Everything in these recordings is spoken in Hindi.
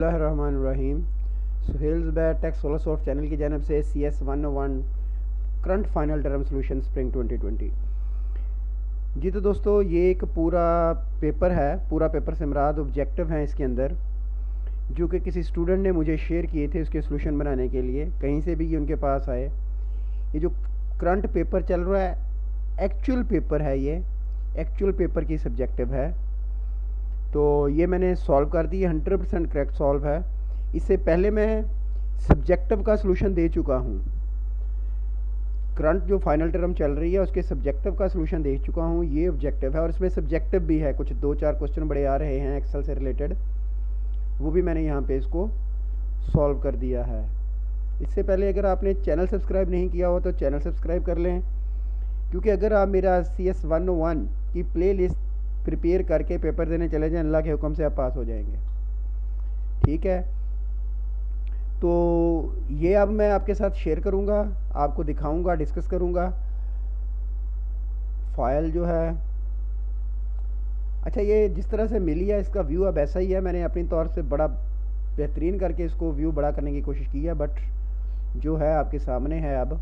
बिस्मिल्लाहिर्रहमानिर्रहीम। सुहेल्स बैट टेक सोलर सॉफ्ट चैनल की जानब से CS 101 current final term solution spring 2020। जी तो दोस्तों, ये एक पूरा पेपर है। पूरा पेपर से मुराद ऑब्जेक्टिव हैं इसके अंदर, जो कि किसी स्टूडेंट ने मुझे शेयर किए थे उसके सोल्यूशन बनाने के लिए। कहीं से भी ये उनके पास आए। ये जो करंट पेपर चल रहा है एक्चुअल पेपर है, ये एक्चुअल पेपर की सब्जेक्टिव है। तो ये मैंने सॉल्व कर दी, 100% करेक्ट सॉल्व है। इससे पहले मैं सब्जेक्टिव का सलूशन दे चुका हूँ। करंट जो फाइनल टर्म चल रही है उसके सब्जेक्टिव का सलूशन दे चुका हूँ। ये ऑब्जेक्टिव है और इसमें सब्जेक्टिव भी है। कुछ 2-4 क्वेश्चन बड़े आ रहे हैं एक्सेल से रिलेटेड, वो भी मैंने यहाँ पे इसको सॉल्व कर दिया है। इससे पहले अगर आपने चैनल सब्सक्राइब नहीं किया हो तो चैनल सब्सक्राइब कर लें, क्योंकि अगर आप मेरा CS 101 की प्ले लिस्ट प्रिपेयर करके पेपर देने चले जाएं, अल्लाह के हुक्म से आप पास हो जाएंगे। ठीक है, तो ये अब मैं आपके साथ शेयर करूँगा, आपको दिखाऊंगा, डिस्कस करूँगा। फाइल जो है, अच्छा ये जिस तरह से मिली है इसका व्यू अब ऐसा ही है। मैंने अपनी तौर से बड़ा बेहतरीन करके इसको व्यू बड़ा करने की कोशिश की है, बट जो है आपके सामने है अब।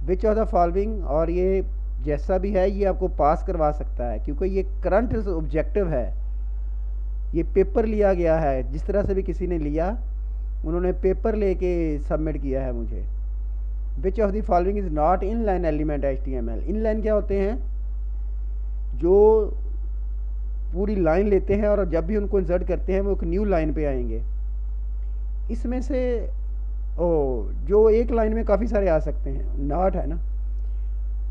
विच ऑफ द फॉलोइंग, और ये जैसा भी है ये आपको पास करवा सकता है, क्योंकि ये करंट ऑब्जेक्टिव है। ये पेपर लिया गया है, जिस तरह से भी किसी ने लिया उन्होंने पेपर लेके सबमिट किया है मुझे। विच of the following is not in line element HTML। In line क्या होते हैं? जो पूरी लाइन लेते हैं और जब भी उनको इंसर्ट करते हैं वो एक न्यू लाइन पे आएंगे। इसमें से जो एक लाइन में काफ़ी सारे आ सकते हैं, नॉट है ना,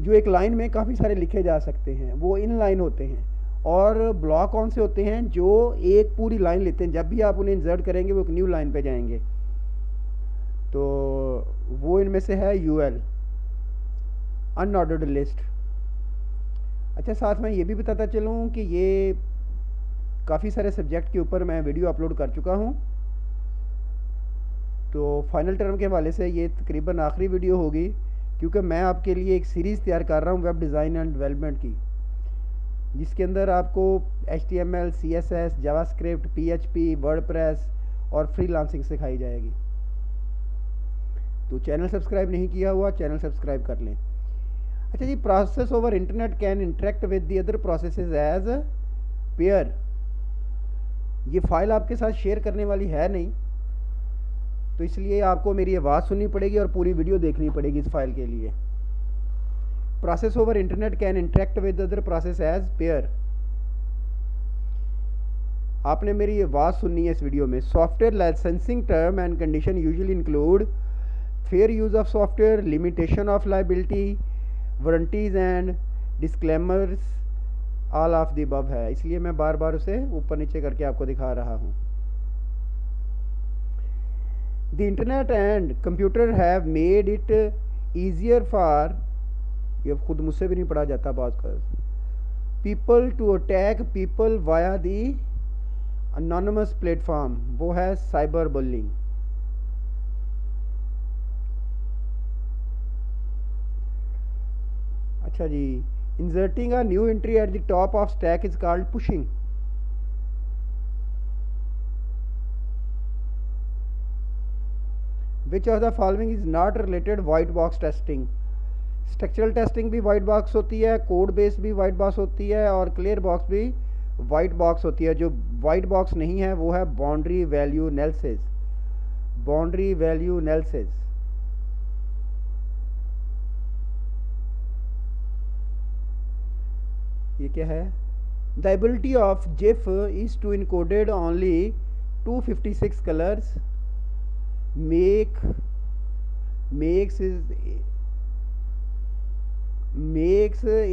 जो एक लाइन में काफ़ी सारे लिखे जा सकते हैं वो इन लाइन होते हैं। और ब्लॉक कौन से होते हैं? जो एक पूरी लाइन लेते हैं, जब भी आप उन्हें इंसर्ट करेंगे वो एक न्यू लाइन पे जाएंगे। तो वो इनमें से है UL, अनऑर्डर्ड लिस्ट। अच्छा, साथ में ये भी बताता चलूँ कि ये काफ़ी सारे सब्जेक्ट के ऊपर मैं वीडियो अपलोड कर चुका हूँ। तो फाइनल टर्म के हवाले से ये तकरीबन आखिरी वीडियो होगी, क्योंकि मैं आपके लिए एक सीरीज़ तैयार कर रहा हूँ वेब डिज़ाइन एंड डेवलपमेंट की, जिसके अंदर आपको HTML, CSS, JavaScript, PHP, WordPress और फ्रीलांसिंग सिखाई जाएगी। तो चैनल सब्सक्राइब नहीं किया हुआ, चैनल सब्सक्राइब कर लें। अच्छा जी, process over internet can interact with the other processes as per. ये फाइल आपके साथ शेयर करने वाली है नहीं, तो इसलिए आपको मेरी आवाज़ सुननी पड़ेगी और पूरी वीडियो देखनी पड़ेगी इस फाइल के लिए। Process over internet can interact with other process as pair. आपने मेरी आवाज़ सुननी है इस वीडियो में। Software licensing term and condition usually include fair use of software, limitation of liability, warranties and disclaimers, all of the above है। इसलिए मैं बार बार उसे ऊपर नीचे करके आपको दिखा रहा हूँ। The internet and computer have made it easier for, ये खुद मुझसे भी नहीं पढ़ा जाता बात कर, people to attack people via the anonymous platform, वो है साइबर बुलिंग। अच्छा जी, inserting a new entry at the top of stack is called pushing। Which of the following is not related white box testing। Structural testing भी वाइट बॉक्स होती है, कोड बेस भी वाइट बॉक्स होती है और क्लियर बॉक्स भी वाइट बॉक्स होती है। जो वाइट बॉक्स नहीं है वो है boundary value analysis. Boundary value analysis, ये क्या है? The ability of GIF is to encoded only 256 colours makes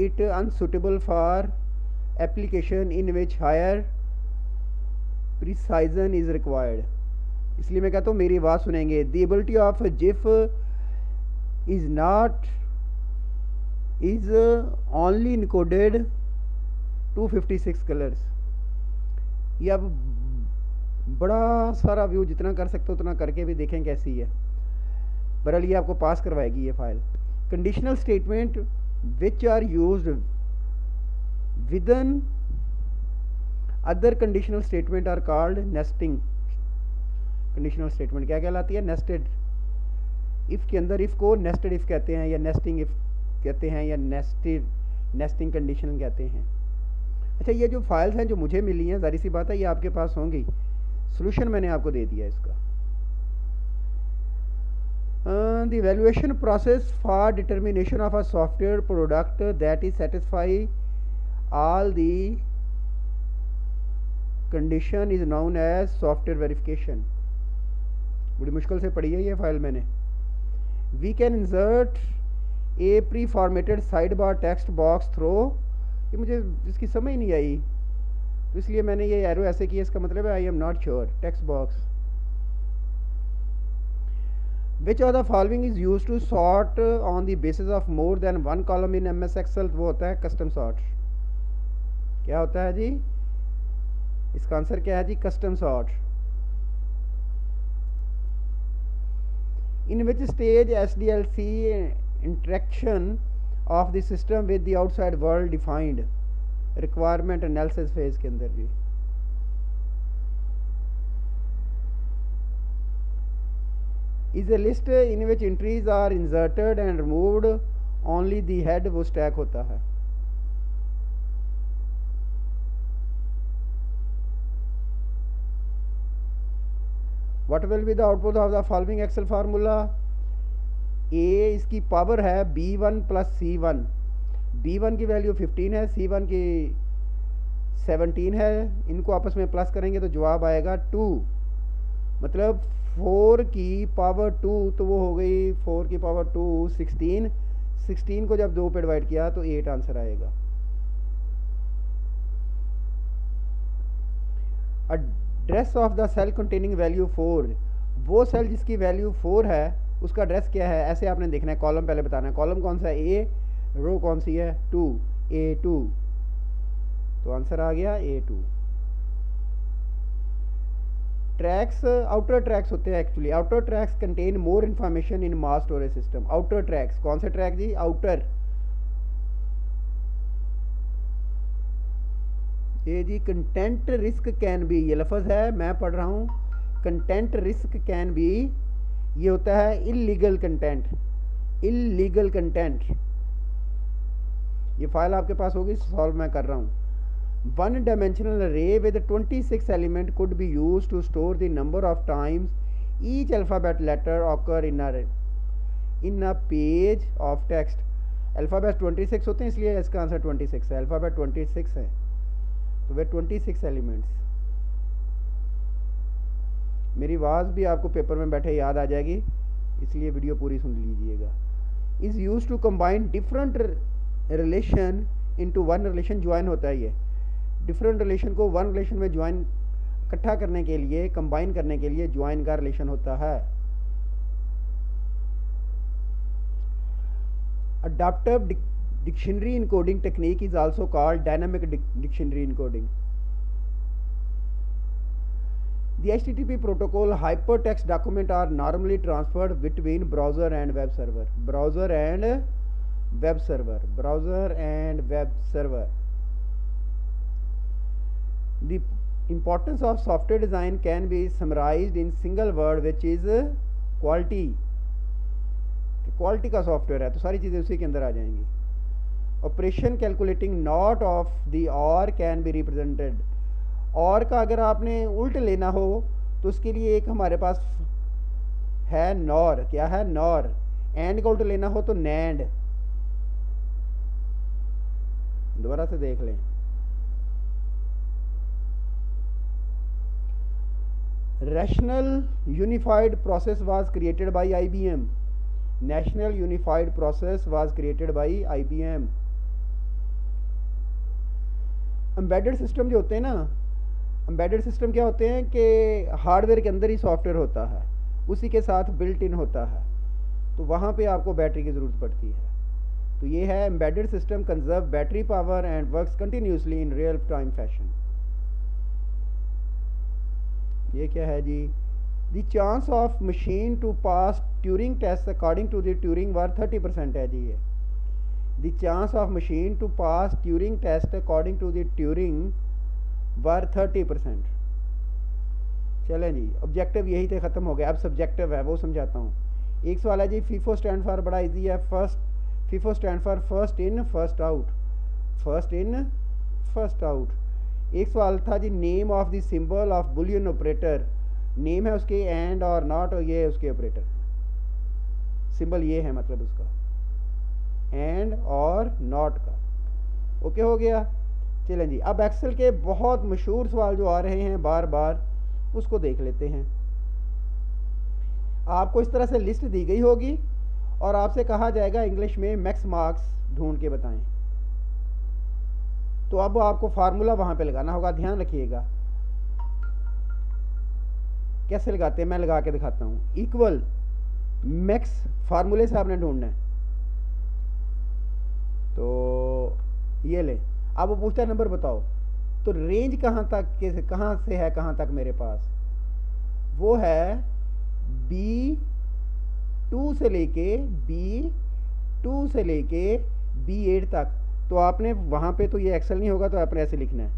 it unsuitable for application in which higher precision is required। इसलिए मैं कहता हूँ मेरी बात सुनेंगे। The ability of GIF is only encoded 256 colours. ये अब बड़ा सारा व्यू जितना कर सकते हो उतना करके भी देखें कैसी है। बहरहाल ये आपको पास करवाएगी ये file. Conditional statement which are used within other conditional statement are called nesting conditional statement क्या कहलाती है? नेस्टेड इफ़ के अंदर इफ़ को नेस्टेड इफ़ कहते हैं, या नेस्टिंग इफ़ कहते हैं, या नेस्टिंग कंडीशन कहते हैं। अच्छा, ये जो फाइल्स हैं जो मुझे मिली हैं, ज़ाहिर सी बात है ये आपके पास होंगी। सोल्यूशन मैंने आपको दे दिया इसका। The evaluation process for determination of a software product that is satisfy all the condition is known as software verification. बड़ी मुश्किल से पढ़ी है ये फाइल मैंने। We can insert a pre formatted side bar text box through, ये मुझे इसकी समझ नहीं आई तो इसलिए मैंने ये एरो ऐसे किया, इसका मतलब है I am not sure. Text box which of the following is use to sort on the basis of more than one column in MS Excel, वो होता है कस्टम सॉर्ट। क्या होता है जी? इसका आंसर क्या है जी? Custom sort. In which stage SDLC interaction of the system with the outside world defined, requirement analysis phase के अंदर जी। Is a list in which entries are inserted and removed only the head, वो स्टैक होता है। What will be the output of the following Excel formula? A इसकी पावर है B1 प्लस C1। B1 की वैल्यू 15 है, C1 की 17 है, इनको आपस में प्लस करेंगे तो जवाब आएगा 2। मतलब 4 की पावर 2 तो वो हो गई 4 की पावर 2 16। 16 को जब 2 पे डिवाइड किया तो 8 आंसर आएगा। Address of the cell containing value 4, वो सेल जिसकी वैल्यू 4 है उसका एड्रेस क्या है, ऐसे आपने देखना है। कॉलम पहले बताना है, कॉलम कौन सा है? A, रो कौन सी है? 2, A2, तो आंसर आ गया A2। ट्रैक्स आउटर ट्रैक्स होते हैं actually. Outer tracks contain more information in mass storage system. Outer tracks कौन से ट्रैक जी? आउटर। ये जी कंटेंट रिस्क कैन बी, ये लफ्ज़ है मैं पढ़ रहा हूँ। कंटेंट रिस्क कैन बी, ये होता है इलीगल कंटेंट। इलीगल कंटेंट, ये फाइल आपके पास होगी, सॉल्व मैं कर रहा हूँ। One dimensional array with 26 element could be used to store the number of times each alphabet letter occur in a page of text। Alphabet 26 होते हैं, इसलिए इसका आंसर 26 है। अल्फ़ाबेट 26 है तो वे 26 एलिमेंट्स। मेरी आवाज़ भी आपको पेपर में बैठे याद आ जाएगी, इसलिए वीडियो पूरी सुन लीजिएगा। Is use to combine different relation into one relation. Join होता है ये, डिफरेंट रिलेशन को वन रिलेशन में ज्वाइन, इकट्ठा करने के लिए, कंबाइन करने के लिए ज्वाइन का रिलेशन होता है। Adaptive dictionary encoding technique is also called dynamic dictionary encoding. The HTTP protocol hypertext document are normally transferred between browser and web server. Browser and web server. Browser and web server. The importance of software design can be summarized in single word, which is quality. Quality का सॉफ्टवेयर है तो सारी चीज़ें उसी के अंदर आ जाएंगी। Operation calculating not of the और कैन बी रिप्रेजेंटेड। और का अगर आपने उल्ट लेना हो तो उसके लिए एक हमारे पास है नॉर। क्या है? नॉर। एंड का उल्ट लेना हो तो नैंड। दोबारा से देख लें। Rational unified process was created by IBM। National unified process was created by IBM। Embedded system जो होते हैं ना, एम्बेडेड सिस्टम क्या होते हैं कि हार्डवेयर के अंदर ही सॉफ्टवेयर होता है, उसी के साथ बिल्ट इन होता है, तो वहाँ पे आपको बैटरी की ज़रूरत पड़ती है। तो ये है embedded system conserve battery power and works continuously in real time fashion. ये क्या है जी? The chance of machine to pass Turing test according to the Turing were 30% है जी। ये the chance of machine to pass Turing test according to the Turing were 30%। चलें जी, ऑब्जेक्टिव यही थे, ख़त्म हो गया। अब सब्जेक्टिव है, वो समझाता हूँ। एक सवाल है जी, फीफो स्टैंड फॉर, बड़ा इजी है। FIFO stand for first in first out, first in first out. एक सवाल था जी, name of the symbol of Boolean operator, name है उसके एंड और नॉट, और ये है उसके ऑपरेटर, सिंबल ये है मतलब उसका एंड और नॉट का। ओके हो गया। चलें जी, अब एक्सेल के बहुत मशहूर सवाल जो आ रहे हैं बार बार, उसको देख लेते हैं। आपको इस तरह से लिस्ट दी गई होगी और आपसे कहा जाएगा इंग्लिश में मैक्स मार्क्स ढूंढ के बताएं। तो अब आपको फार्मूला वहां पे लगाना होगा, ध्यान रखिएगा। कैसे लगाते हैं मैं लगा के दिखाता हूँ। इक्वल मैक्स फार्मूले से आपने ढूंढना है। तो ये ले, अब वो पूछता है नंबर बताओ, तो रेंज कहाँ तक के, कहाँ से है कहाँ तक मेरे पास, वो है B2 से लेके B2 से लेके B8 तक। तो आपने वहाँ पे तो ये एक्सेल नहीं होगा, तो आपने ऐसे लिखना है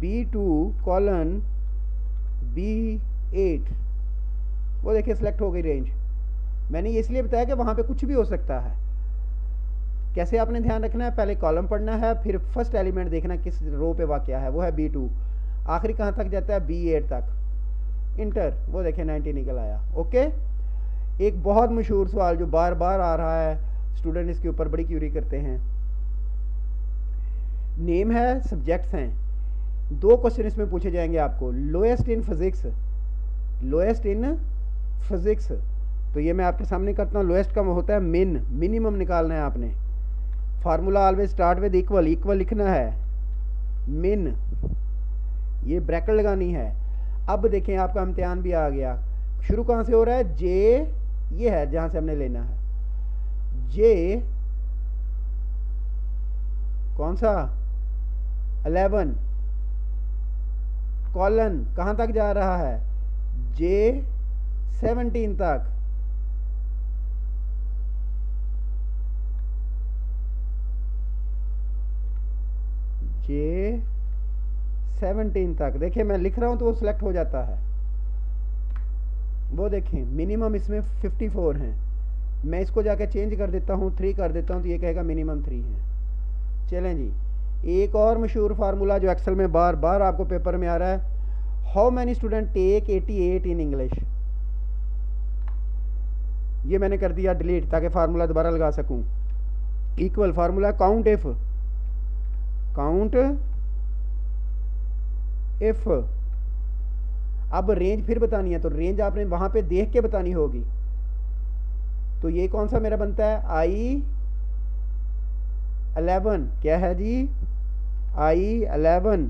B2 कॉलन B8। वो देखिए सिलेक्ट हो गई रेंज। मैंने ये इसलिए बताया कि वहाँ पे कुछ भी हो सकता है। कैसे आपने ध्यान रखना है, पहले कॉलम पढ़ना है, फिर फर्स्ट एलिमेंट देखना किस रो पे वाक़या है, वो है B2। आखिरी कहाँ तक जाता है, B8 तक। इंटर, वो देखें 90 निकल आया। ओके। एक बहुत मशहूर सवाल जो बार बार आ रहा है, स्टूडेंट इसके ऊपर बड़ी क्यूरी करते हैं। नेम है, सब्जेक्ट्स हैं। 2 क्वेश्चन इसमें पूछे जाएंगे आपको। Lowest in physics, lowest in physics, तो ये मैं आपके सामने करता हूँ। लोएस्ट का होता है मिन, मिनिमम निकालना है आपने। Formula always start with equal, equal लिखना है, मिन, ये ब्रैकेट लगानी है। अब देखें आपका इम्तिहान भी आ गया। शुरू कहाँ से हो रहा है, जे, ये है जहाँ से हमने लेना है। जे कौन सा, 11, कॉलन कहाँ तक जा रहा है, जे 17 तक। जे 17 तक। देखिए मैं लिख रहा हूं तो वो सिलेक्ट हो जाता है। वो देखें मिनिमम इसमें 54 हैं। मैं इसको जाके चेंज कर देता हूँ, 3 कर देता हूँ, तो ये कहेगा मिनिमम 3 है। चलें जी, एक और मशहूर फार्मूला जो एक्सेल में बार बार आपको पेपर में आ रहा है, how many student take 88 in English. ये मैंने कर दिया डिलीट ताकि फार्मूला दोबारा लगा सकूं। Equal formula count if, count if. अब रेंज फिर बतानी है, तो रेंज आपने वहां पे देख के बतानी होगी। तो ये कौन सा मेरा बनता है, I11, क्या है जी, I11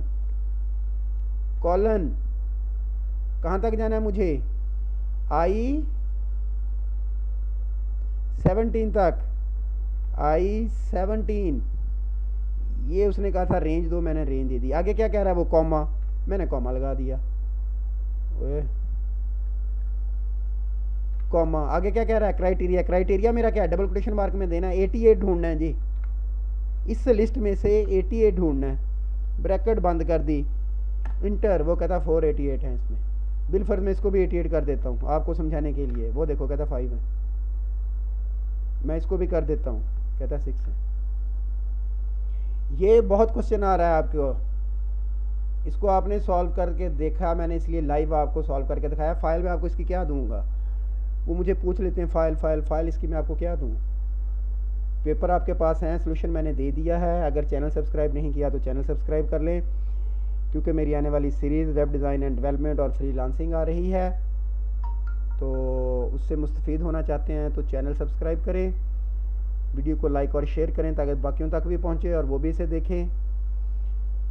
कॉलन कहाँ तक जाना है मुझे, I17 तक, I17। ये उसने कहा था रेंज दो, मैंने रेंज दे दी। आगे क्या कह रहा है वो, कॉमा, मैंने कॉमा लगा दिया। कॉमा, आगे क्या कह रहा है, क्राइटेरिया, क्राइटेरिया मेरा क्या है, डबल कोटेशन मार्क में देना है। 88 ढूंढना है जी, इस लिस्ट में से 88 ढूंढना है। ब्रैकेट बंद कर दी, इंटर, वो कहता 488 है इसमें। बिलफर्ज में इसको भी 88 कर देता हूँ आपको समझाने के लिए। वो देखो कहता 5 है, मैं इसको भी कर देता हूँ, कहता 6 है। ये बहुत क्वेश्चन आ रहा है आपको, इसको आपने सॉल्व करके देखा, मैंने इसलिए लाइव आपको सॉल्व करके दिखाया। फाइल में आपको इसकी क्या दूंगा, वो मुझे पूछ लेते हैं, फाइल फाइल फाइल, इसकी मैं आपको क्या दूँ। पेपर आपके पास हैं, सोल्यूशन मैंने दे दिया है। अगर चैनल सब्सक्राइब नहीं किया तो चैनल सब्सक्राइब कर लें, क्योंकि मेरी आने वाली series web design and development और फ्रीलांसिंग आ रही है, तो उससे मुस्तफ़ीद होना चाहते हैं तो चैनल सब्सक्राइब करें, वीडियो को लाइक और शेयर करें ताकि बाकियों तक भी पहुंचे और वो भी इसे देखें।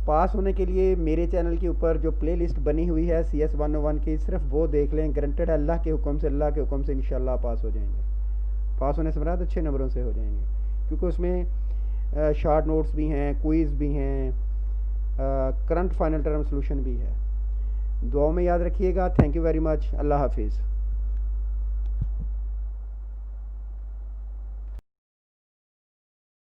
पास होने के लिए मेरे चैनल के ऊपर जो प्लेलिस्ट बनी हुई है CS 101 की, सिर्फ वो देख लें। गारंटेड अल्लाह के हुक्म से, अल्लाह के हुक्म से इंशाल्लाह पास हो जाएंगे। पास होने से मुराद अच्छे नंबरों से हो जाएंगे, क्योंकि उसमें शॉर्ट नोट्स भी हैं, क्विज़ भी हैं, करंट फाइनल टर्म सोल्यूशन भी है। दुआओं में याद रखिएगा। Thank you very much. अल्लाह हाफिज़।